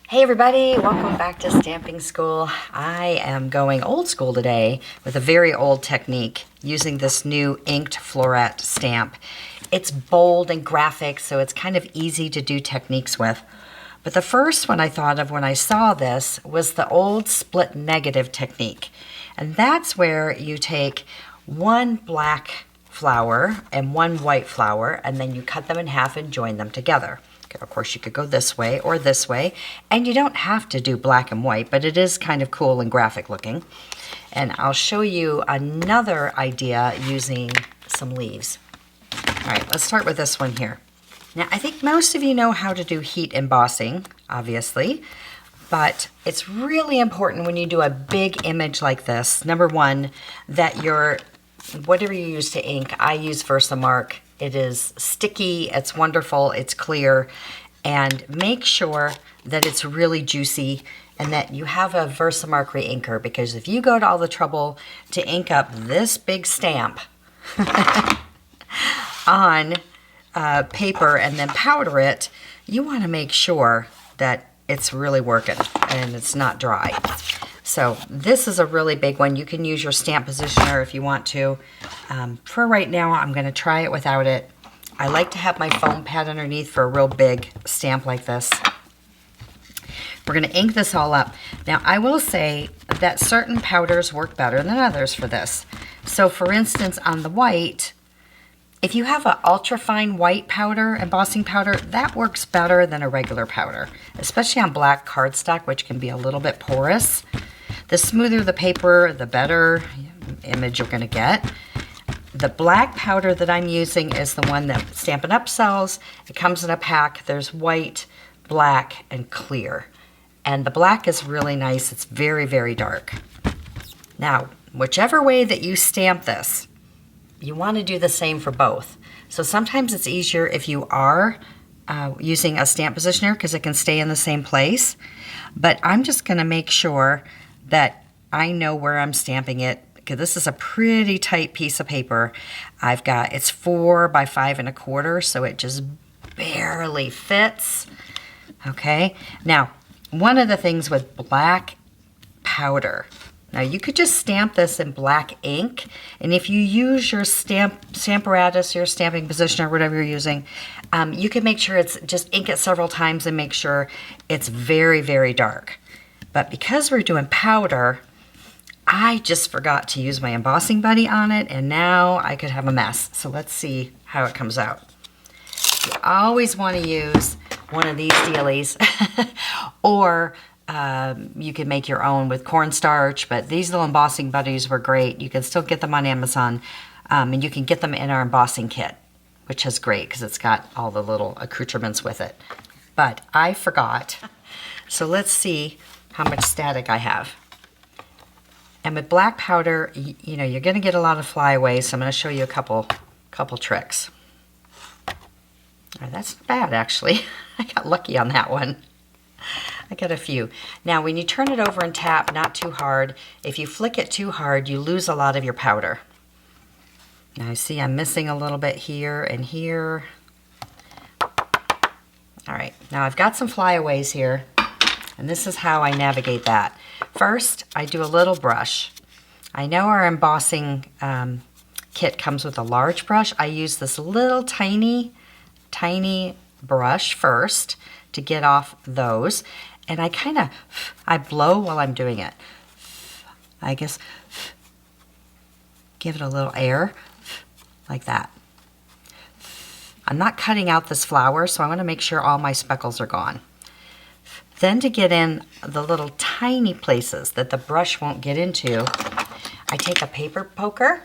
Hey everybody, welcome back to Stamping School. I am going old school today with a very old technique using this new inked floret stamp. It's bold and graphic, so it's kind of easy to do techniques with. But the first one I thought of when I saw this was the old split negative technique. And that's where you take one black flower and one white flower, and then you cut them in half and join them together. Of course, you could go this way or this way, and you don't have to do black and white, but it is kind of cool and graphic looking. And I'll show you another idea using some leaves. All right, let's start with this one here. Now, I think most of you know how to do heat embossing, obviously, but it's really important when you do a big image like this, number one, that your, whatever you use to ink, I use Versamark. It is sticky, it's wonderful, it's clear, and make sure that it's really juicy and that you have a Versamark re-inker, because if you go to all the trouble to ink up this big stamp on paper and then powder it, you want to make sure that it's really working and it's not dry. So this is a really big one. You can use your stamp positioner if you want to. For right now, I'm going to try it without it. I like to have my foam pad underneath for a real big stamp like this. We're going to ink this all up. Now, I will say that certain powders work better than others for this. So, for instance, on the white, if you have an ultra-fine white powder, embossing powder, that works better than a regular powder, especially on black cardstock, which can be a little bit porous. The smoother the paper, the better image you're going to get. The black powder that I'm using is the one that Stampin' Up! Sells. It comes in a pack. There's white, black, and clear. And the black is really nice. It's very, very dark. Now, whichever way that you stamp this, you want to do the same for both. So sometimes it's easier if you are using a stamp positioner because it can stay in the same place. But I'm just going to make sure that I know where I'm stamping it, because this is a pretty tight piece of paper. It's 4 by 5 1/4, so it just barely fits. Okay, now one of the things with black powder, now you could just stamp this in black ink, and if you use your stamparatus, your stamping positioner, whatever you're using, you can make sure just ink it several times and make sure it's very, very dark. But because we're doing powder, I just forgot to use my embossing buddy on it, and now I could have a mess. So let's see how it comes out. You always want to use one of these dealies, or you can make your own with cornstarch, but these little embossing buddies were great. You can still get them on Amazon, and you can get them in our embossing kit, which is great because it's got all the little accoutrements with it. But I forgot. So let's see how much static I have. And with black powder, you know, you're going to get a lot of flyaways, so I'm going to show you a couple tricks. That's not bad, actually. I got lucky on that one. I got a few. Now, when you turn it over and tap, not too hard. If you flick it too hard, you lose a lot of your powder. Now, you see I'm missing a little bit here and here. All right, now I've got some flyaways here, and this is how I navigate that. First, I do a little brush. I know our embossing kit comes with a large brush. I use this little tiny brush first to get off those. And I blow while I'm doing it. I guess give it a little air like that. I'm not cutting out this flower, so I want to make sure all my speckles are gone. Then to get in the little tiny places that the brush won't get into, I take a paper poker,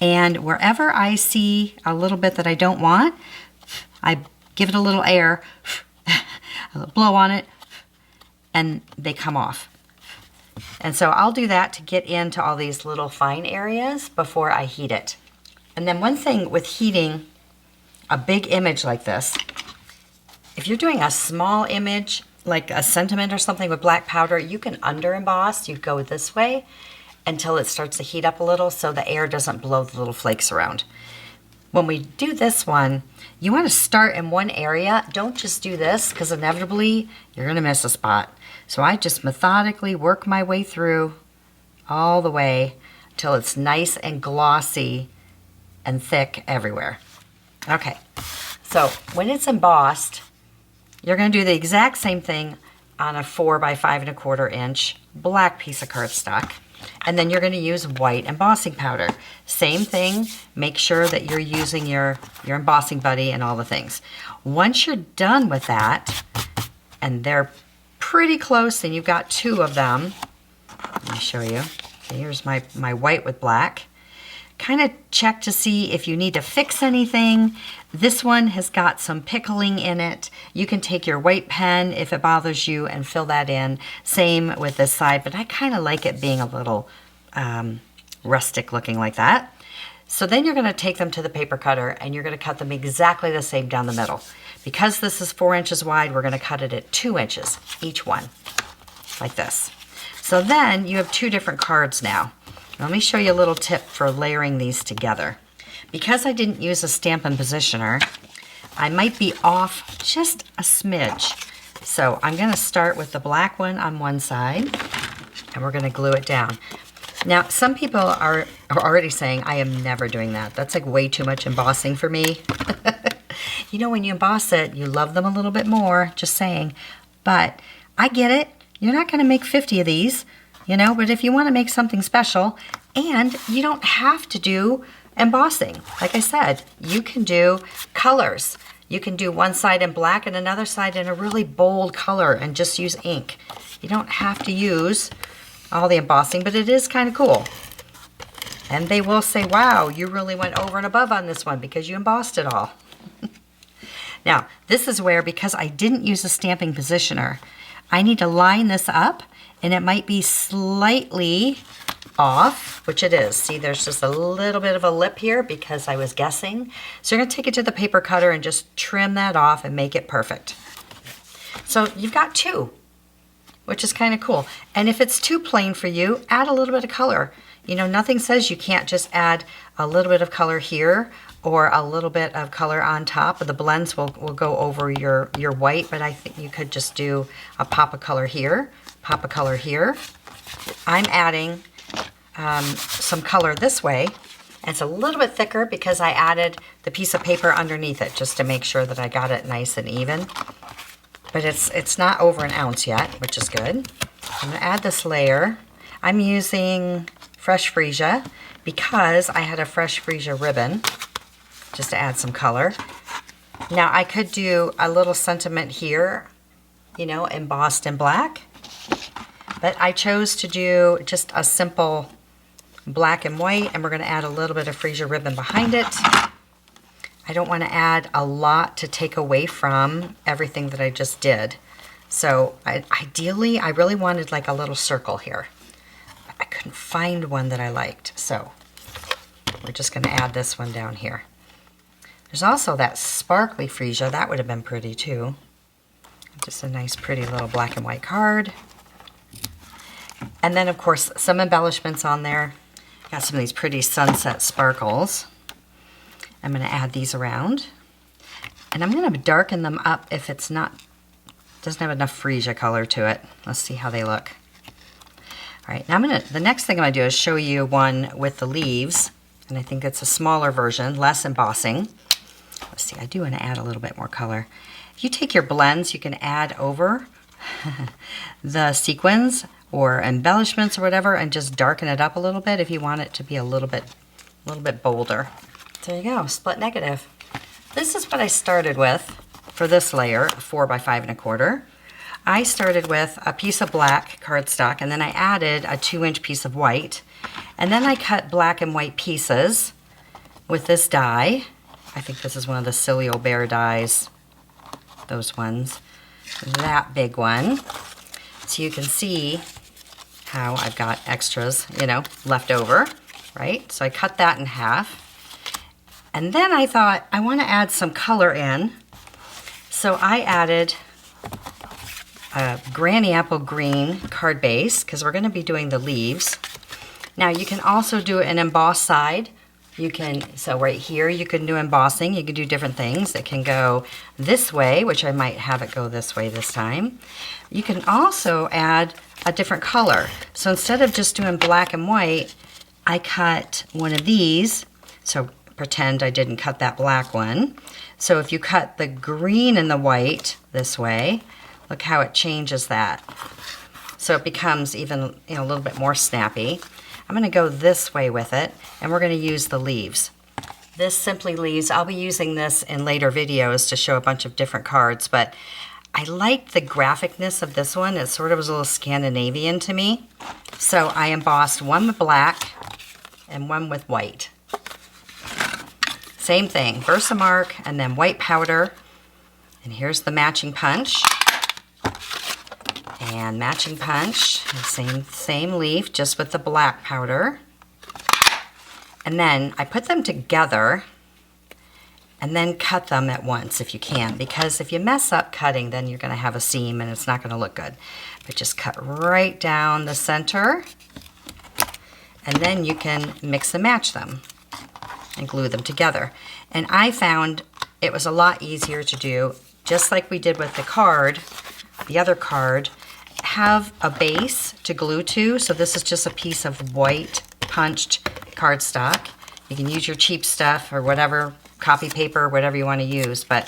and wherever I see a little bit that I don't want, I give it a little air, blow on it, and they come off. And so I'll do that to get into all these little fine areas before I heat it. And then one thing with heating a big image like this, if you're doing a small image, like a sentiment or something with black powder, you can under emboss. You go this way until it starts to heat up a little so the air doesn't blow the little flakes around. when we do this one, you want to start in one area. Don't just do this, because inevitably you're going to miss a spot. So I just methodically work my way through all the way till it's nice and glossy and thick everywhere. Okay, so when it's embossed, you're going to do the exact same thing on a 4 by 5¼ inch black piece of cardstock. And then you're going to use white embossing powder. Same thing, make sure that you're using your embossing buddy and all the things. Once you're done with that, and they're pretty close, and you've got 2 of them, let me show you. Okay, here's my white with black. Kind of check to see if you need to fix anything. This one has got some pickling in it. You can take your white pen if it bothers you and fill that in. Same with this side, but I kind of like it being a little rustic looking like that. So then you're going to take them to the paper cutter and you're going to cut them exactly the same down the middle. Because this is 4 inches wide, we're going to cut it at 2 inches, each one, like this. So then you have 2 different cards now. Let me show you a little tip for layering these together. Because I didn't use a Stampin' Positioner, I might be off just a smidge. So I'm going to start with the black one on one side, and we're going to glue it down. Now, some people are already saying, I am never doing that. That's like way too much embossing for me. You know, when you emboss it, you love them a little bit more, just saying. But I get it. You're not going to make 50 of these. You know, but if you want to make something special, and you don't have to do embossing. Like I said, you can do colors. You can do one side in black and another side in a really bold color and just use ink. You don't have to use all the embossing, but it is kind of cool. And they will say, wow, you really went over and above on this one because you embossed it all. Now, this is where, because I didn't use a stamping positioner, I need to line this up. And it might be slightly off, which it is. See, there's just a little bit of a lip here because I was guessing. So you're going to take it to the paper cutter and just trim that off and make it perfect. So you've got 2, which is kind of cool. And if it's too plain for you, add a little bit of color. You know, nothing says you can't just add a little bit of color here or a little bit of color on top. The blends will go over your white, but I think you could just do a pop of color here. Pop a color here. I'm adding some color this way. And it's a little bit thicker because I added the piece of paper underneath it just to make sure that I got it nice and even. But it's not over an ounce yet, which is good. I'm going to add this layer. I'm using Fresh Freesia because I had a Fresh Freesia ribbon just to add some color. Now I could do a little sentiment here, you know, embossed in black. But I chose to do just a simple black and white, and we're going to add a little bit of Freesia ribbon behind it. I don't want to add a lot to take away from everything that I just did. So ideally, I really wanted like a little circle here. I couldn't find one that I liked, so we're just going to add this one down here. There's also that sparkly Freesia. That would have been pretty too. Just a nice pretty little black and white card. And then, of course, some embellishments on there. Got some of these pretty sunset sparkles. I'm going to add these around. And I'm going to darken them up if it's not, doesn't have enough Freesia color to it. Let's see how they look. All right, now the next thing I'm going to do is show you one with the leaves. And I think it's a smaller version, less embossing. Let's see, I do want to add a little bit more color. If you take your blends, you can add over the sequins or embellishments or whatever and just darken it up a little bit if you want it to be a little bit bolder. There you go, split negative. This is what I started with for this layer, 4 by 5¼ I started with a piece of black cardstock and then I added a 2-inch piece of white. And then I cut black and white pieces with this die. I think this is one of the Silio Bear dies, those ones. That big one. So you can see how I've got extras, you know, left over, right? So I cut that in half. And then I thought I want to add some color in. So I added a Granny Apple Green card base because we're going to be doing the leaves. Now you can also do an embossed side You can, so right here you can do embossing. You can do different things. It can go this way, which I might have it go this way this time. You can also add a different color. So instead of just doing black and white, I cut one of these. So pretend I didn't cut that black one. So if you cut the green and the white this way, look how it changes that. So it becomes even, you know, a little bit more snappy. I'm going to go this way with it, and we're going to use the leaves. This Simply Leaves, I'll be using this in later videos to show a bunch of different cards, but I like the graphicness of this one. It sort of was a little Scandinavian to me. So I embossed one with black and one with white. Same thing, Versamark and then white powder. And here's the matching punch. And matching punch, same leaf, just with the black powder. And then I put them together and then cut them at once if you can, because if you mess up cutting, then you're going to have a seam and it's not going to look good. But just cut right down the center, and then you can mix and match them and glue them together. And I found it was a lot easier to do, just like we did with the card, the other card, have a base to glue to. So this is just a piece of white punched cardstock. You can use your cheap stuff or whatever, copy paper, whatever you want to use, but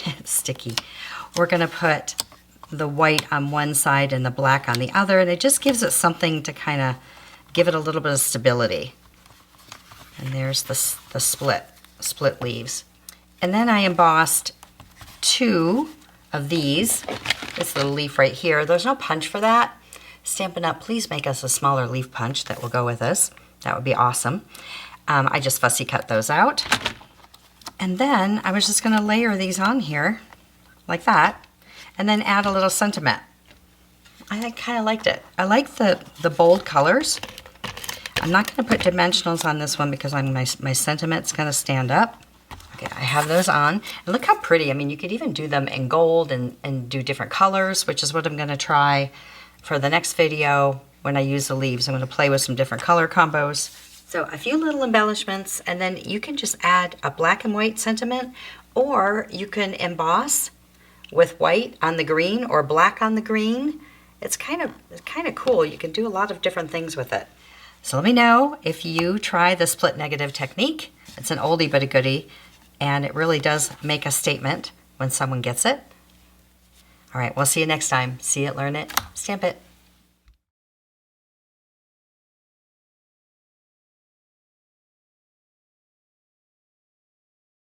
it's sticky. We're going to put the white on one side and the black on the other, and it just gives it something to kind of give it a little bit of stability. And there's the split leaves. And then I embossed two of these. This little leaf right here. There's no punch for that. Stampin' Up, please make us a smaller leaf punch that will go with this. That would be awesome. I just fussy cut those out. And then I was just going to layer these on here like that, and then add a little sentiment. I kind of liked it. I like the bold colors. I'm not going to put dimensionals on this one because my sentiment's going to stand up. Okay, I have those on. And look how pretty. I mean, you could even do them in gold and do different colors, which is what I'm going to try for the next video when I use the leaves. I'm going to play with some different color combos. So a few little embellishments, and then you can just add a black and white sentiment, or you can emboss with white on the green or black on the green. It's kind of cool. You can do a lot of different things with it. So let me know if you try the split negative technique. It's an oldie but a goodie, and it really does make a statement when someone gets it. All right, we'll see you next time. See it, learn it, stamp it.